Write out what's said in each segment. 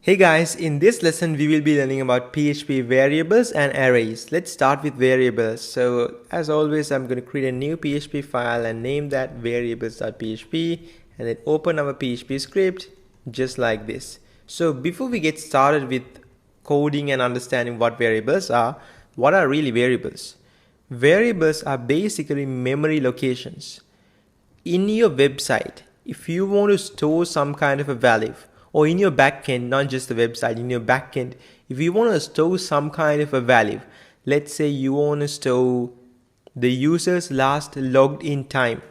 Hey guys, in this lesson we will be learning about PHP variables and arrays. Let's start with variables. So as always, I'm going to create a new PHP file and name that variables.php and then open our PHP script just like this. So before we get started with coding and understanding what variables are, what are really variables? Variables are basically memory locations. In your website, if you want to store some kind of a value, or in your backend, not just the website, in your backend, if you want to store some kind of a value, let's say you want to store the user's last logged in time,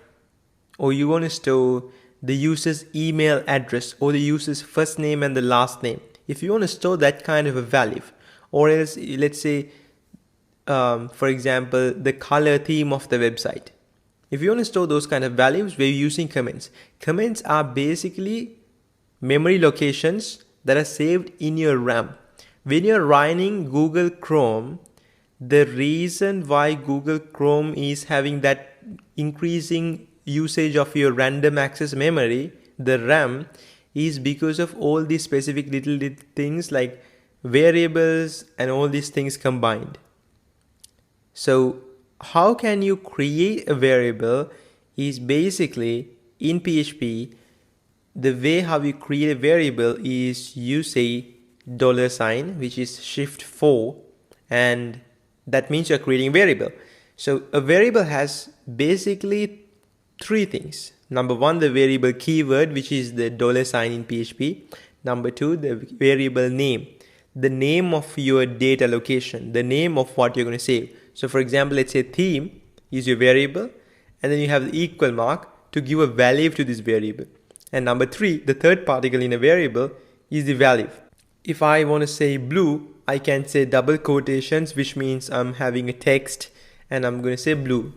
or you want to store the user's email address, or the user's first name and the last name. If you want to store that kind of a value, or else, let's say, for example, the color theme of the website. If you want to store those kind of values, we're using comments. Comments are basically memory locations that are saved in your RAM. When you're running Google Chrome, the reason why Google Chrome is having that increasing usage of your random access memory, the RAM, is because of all these specific little things like variables and all these things combined. So how can you create a variable is basically in PHP, the way how you create a variable is you say $, which is shift 4, and that means you're creating a variable. So a variable has basically three things. Number one, the variable keyword, which is the $, in PHP. Number two, the variable name, the name of your data location, the name of what you're going to save. So for example, let's say theme is your variable, and then you have the equal mark to give a value to this variable. And number three, the third particle in a variable is the value. If I want to say blue, I can say double quotations, which means I'm having a text and I'm going to say blue,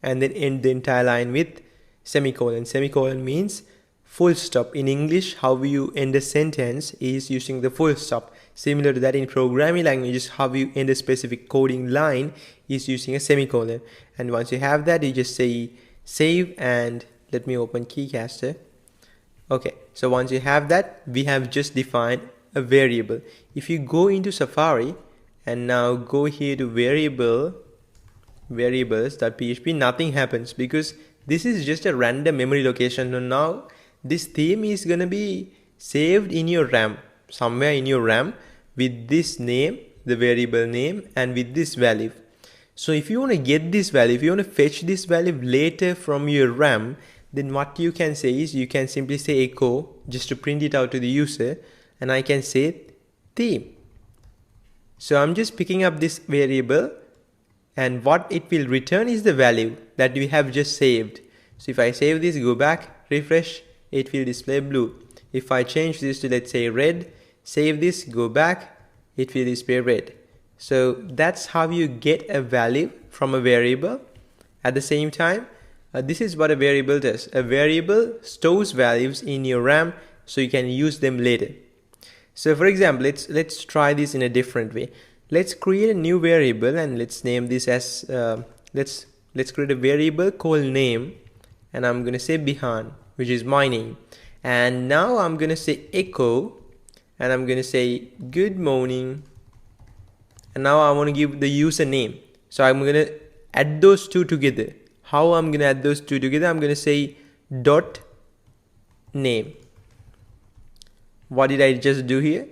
and then end the entire line with semicolon. Semicolon means full stop. In English, how you end a sentence is using the full stop. Similar to that in programming languages, how you end a specific coding line is using a semicolon. And once you have that, you just say save, and let me open Keycaster. Okay, so once you have that, we have just defined a variable. If you go into Safari and now go here to variables.php, nothing happens because this is just a random memory location. So now this theme is going to be saved in your RAM, somewhere in your RAM, with this name, the variable name, and with this value. So if you want to get this value, if you want to fetch this value later from your RAM, then what you can say is you can simply say echo just to print it out to the user, and I can say theme. So I'm just picking up this variable, and what it will return is the value that we have just saved. So if I save this, go back, refresh, it will display blue. If I change this to, let's say, red, save this, go back, it will display red. So that's how you get a value from a variable. At the same time, this is what a variable does. A variable stores values in your RAM so you can use them later. So for example, let's try this in a different way. Let's create a new variable and let's name this as let's create a variable called name, and I'm going to say Bihan, which is my name. And now I'm going to say echo, and I'm going to say good morning, and now I want to give the username. So I'm going to add those two together. How I'm going to add those two together? I'm going to say dot name. What did I just do here?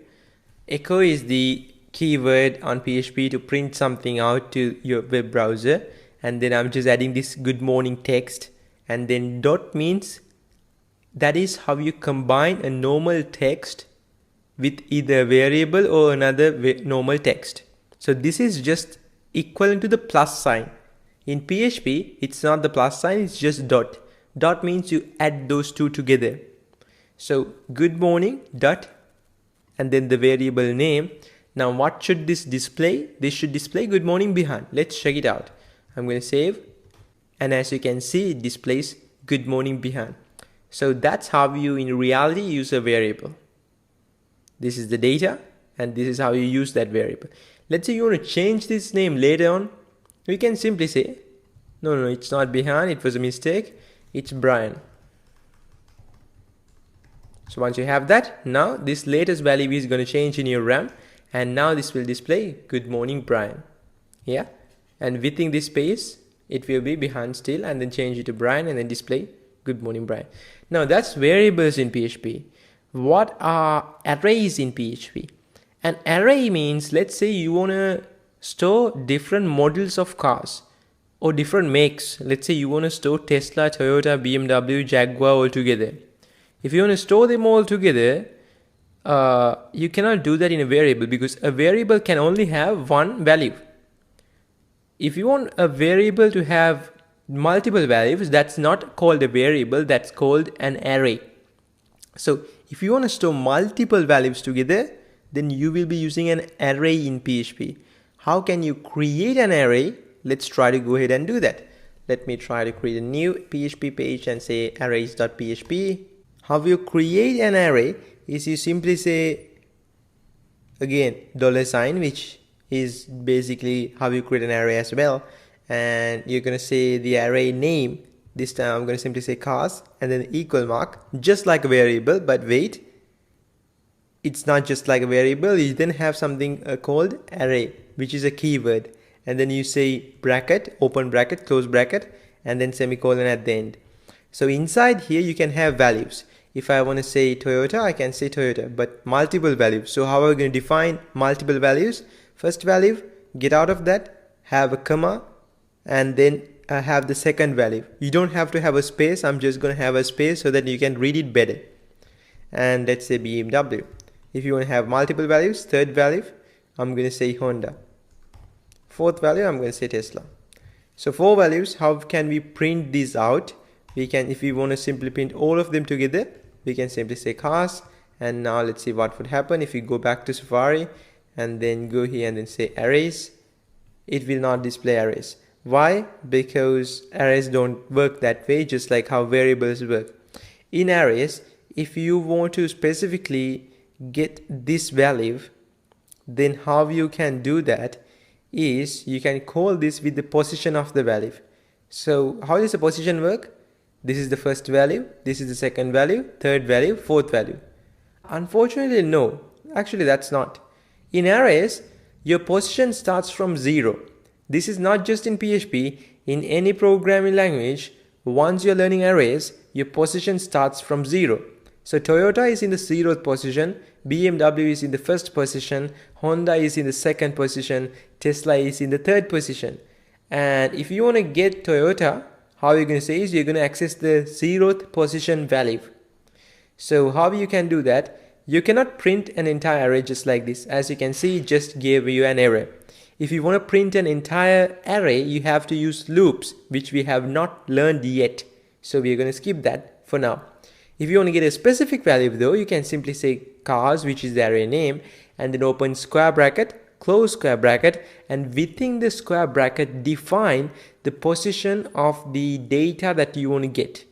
Echo is the keyword on PHP to print something out to your web browser, and then I'm just adding this good morning text, and then dot means that is how you combine a normal text with either a variable or another normal text. So this is just equivalent to the plus sign. In PHP, it's not the plus sign, it's just dot. Dot means you add those two together. So good morning dot, and then the variable name. Now what should this display? This should display good morning Bihan. Let's check it out. I'm going to save, and as you can see, it displays good morning Bihan. So that's how you in reality use a variable. This is the data, and this is how you use that variable. Let's say you want to change this name later on. We can simply say, no, it's not Bihan, it was a mistake, it's Brian. So once you have that, now this latest value is going to change in your RAM, and now this will display good morning Brian. Yeah, and within this space it will be behind still, and then change it to Brian and then display good morning Brian. Now that's variables in PHP. What are arrays in PHP? An array means, let's say you want to store different models of cars or different makes. Let's say you want to store Tesla, Toyota, BMW, Jaguar all together. If you want to store them all together, you cannot do that in a variable, because a variable can only have one value. If you want a variable to have multiple values, that's not called a variable, that's called an array. So if you want to store multiple values together, then you will be using an array in PHP. How can you create an array? Let's try to go ahead and do that. Let me try to create a new PHP page and say arrays.php. How you create an array is you simply say, again, $, which is basically how you create an array as well. And you're going to say the array name. This time I'm going to simply say cars and then equal mark, just like a variable, but wait. It's not just like a variable. You then have something called array, which is a keyword. And then you say bracket, open bracket, close bracket, and then semicolon at the end. So inside here you can have values. If I want to say Toyota, I can say Toyota, but multiple values. So how are we going to define multiple values? First value, get out of that, have a comma, and then have the second value. You don't have to have a space. I'm just going to have a space so that you can read it better. And let's say BMW. If you want to have multiple values, third value, I'm going to say Honda. Fourth value, I'm going to say Tesla. So 4 values. How can we print these out? We can, if we want to simply print all of them together, we can simply say cars. And now let's see what would happen if we go back to Safari and then go here and then say arrays. It will not display arrays. Why? Because arrays don't work that way, just like how variables work. In arrays, if you want to specifically get this value, then how you can do that is you can call this with the position of the value. So how does the position work? This is the first value, this is the second value, third value, fourth value. Unfortunately, no. Actually, that's not. In arrays, your position starts from 0. This is not just in PHP. In any programming language, once you're learning arrays, your position starts from 0. So Toyota is in the 0th position, BMW is in the first position, Honda is in the second position, Tesla is in the third position. And if you want to get Toyota, how you're going to say is you're going to access the 0th position value. So how you can do that? You cannot print an entire array just like this. As you can see, it just gave you an array. If you want to print an entire array, you have to use loops, which we have not learned yet. So we're going to skip that for now. If you want to get a specific value though, you can simply say cars, which is the array name, and then open square bracket, close square bracket, and within the square bracket define the position of the data that you want to get.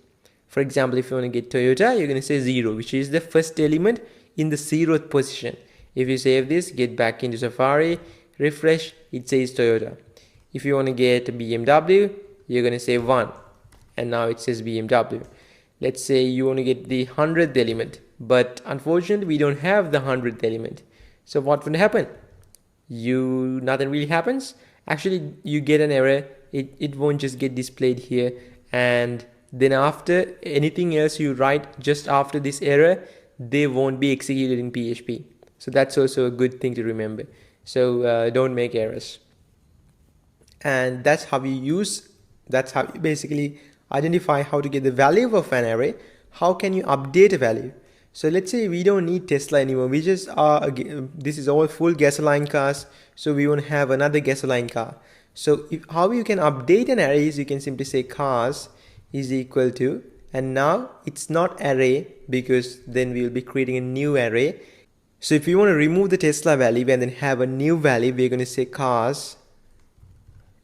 For example, if you want to get Toyota, you're going to say 0, which is the first element in the 0th position. If you save this, get back into Safari, refresh, it says Toyota. If you want to get BMW, you're going to say 1, and now it says BMW. Let's say you want to get the 100th element, but unfortunately we don't have the 100th element. So what would happen? Nothing really happens. Actually, you get an error. It won't just get displayed here, and then after anything else you write just after this error, they won't be executed in PHP. So that's also a good thing to remember. So don't make errors. And that's how you basically identify how to get the value of an array. How can you update a value? So let's say we don't need Tesla anymore. We just are, this is all full gasoline cars. So we want to have another gasoline car. So how you can update an array is you can simply say cars is equal to, and now it's not array because then we will be creating a new array. So if you want to remove the Tesla value and then have a new value, we're going to say cars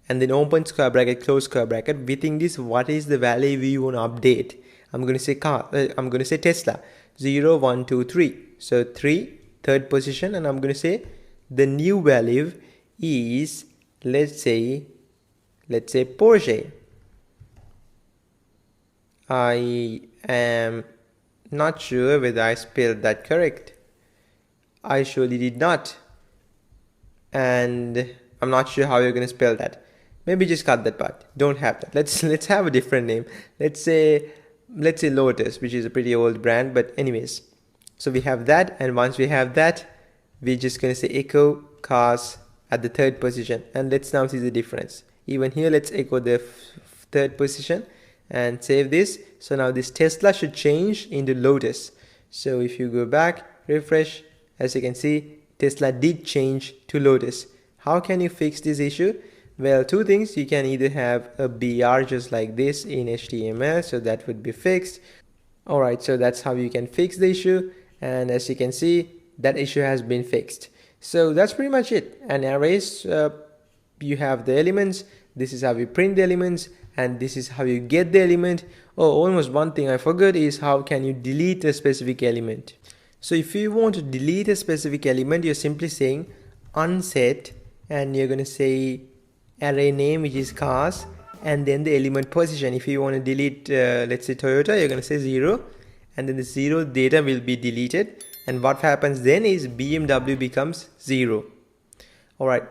and then open square bracket, close square bracket. Within this, what is the value we want to update? I'm going to say I'm going to say Tesla 0, 1, 2, 3. So 3, third position, and I'm going to say the new value is let's say Porsche. I am Not sure whether I spelled that correct. I surely did not. And I'm not sure how you're going to spell that. Maybe just cut that part. Don't have that. Let's have a different name. Let's say Lotus, which is a pretty old brand, but anyways. So we have that, and once we have that, we're just going to say echo cars at the third position, and let's now see the difference. Even here, let's echo the third position and save this. So now this Tesla should change into Lotus. So if you go back, refresh, as you can see, Tesla did change to Lotus. How can you fix this issue? Well, two things. You can either have a BR just like this in HTML, so that would be fixed. Alright, so that's how you can fix the issue, and as you can see, that issue has been fixed. So that's pretty much it. And arrays, you have the elements, this is how you print the elements, and this is how you get the element. Oh, almost one thing I forgot is how can you delete a specific element. So if you want to delete a specific element, you're simply saying unset, and you're going to say array name, which is cars, and then the element position. If you want to delete let's say Toyota, you're going to say 0, and then the 0 data will be deleted, and what happens then is BMW becomes 0. Alright,